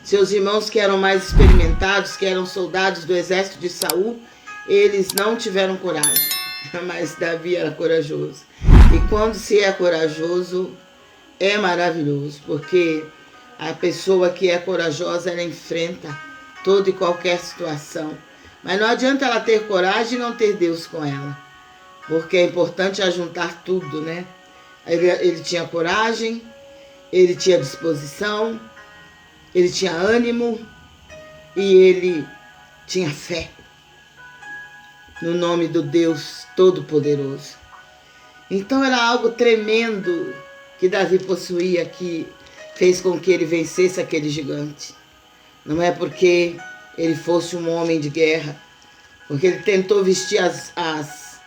Seus irmãos que eram mais experimentados, que eram soldados do exército de Saul, eles não tiveram coragem, mas Davi era corajoso. E quando se é corajoso, é maravilhoso, porque a pessoa que é corajosa, ela enfrenta toda e qualquer situação. Mas não adianta ela ter coragem e não ter Deus com ela, porque é importante ajuntar tudo, né? Ele tinha coragem, ele tinha disposição, ele tinha ânimo e ele tinha fé no nome do Deus Todo-Poderoso. Então era algo tremendo que Davi possuía, que fez com que ele vencesse aquele gigante. Não é porque ele fosse um homem de guerra, porque ele tentou vestir as armas,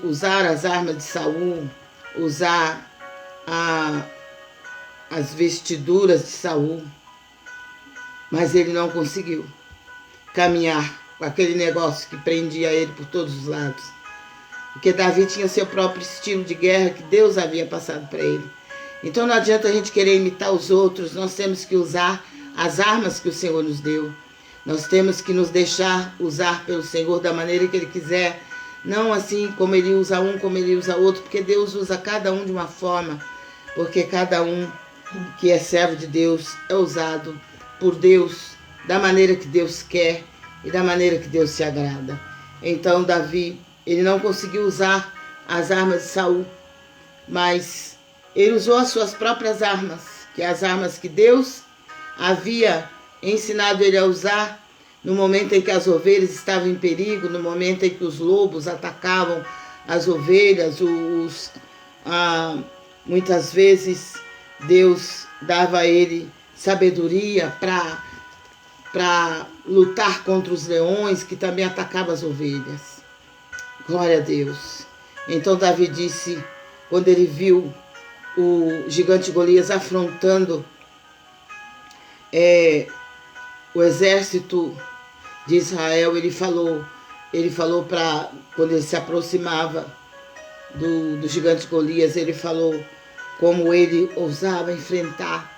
usar as armas de Saul, usar as vestiduras de Saul, mas ele não conseguiu caminhar com aquele negócio que prendia ele por todos os lados, porque Davi tinha o seu próprio estilo de guerra que Deus havia passado para ele. Então não adianta a gente querer imitar os outros, nós temos que usar as armas que o Senhor nos deu. Nós temos que nos deixar usar pelo Senhor da maneira que Ele quiser, não assim como Ele usa um, como Ele usa outro, porque Deus usa cada um de uma forma, porque cada um que é servo de Deus é usado por Deus da maneira que Deus quer e da maneira que Deus se agrada. Então Davi, ele não conseguiu usar as armas de Saul, mas ele usou as suas próprias armas, que é as armas que Deus havia ensinado ele a usar no momento em que as ovelhas estavam em perigo, no momento em que os lobos atacavam as ovelhas. Muitas vezes Deus dava a ele sabedoria para lutar contra os leões que também atacavam as ovelhas. Glória a Deus. Então Davi disse, quando ele viu o gigante Golias afrontando o exército de Israel, ele falou para, quando ele se aproximava do gigante Golias, ele falou como ele ousava enfrentar,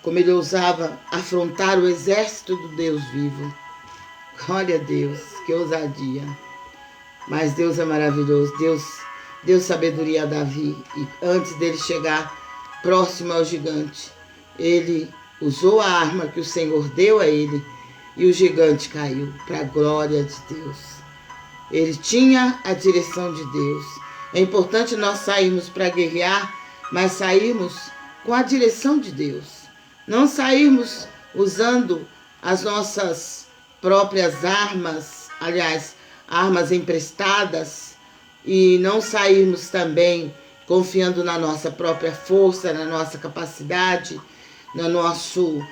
como ele ousava afrontar o exército do Deus vivo. Glória a Deus, que ousadia. Mas Deus é maravilhoso, Deus deu sabedoria a Davi, e antes dele chegar próximo ao gigante, ele usou a arma que o Senhor deu a ele, e o gigante caiu, para a glória de Deus. Ele tinha a direção de Deus. É importante nós sairmos para guerrear, mas sairmos com a direção de Deus. Não sairmos usando as nossas próprias armas, aliás, armas emprestadas, e não sairmos também confiando na nossa própria força, na nossa capacidade, no nosso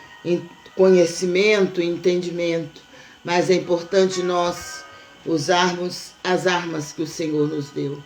conhecimento e entendimento, mas é importante nós usarmos as armas que o Senhor nos deu.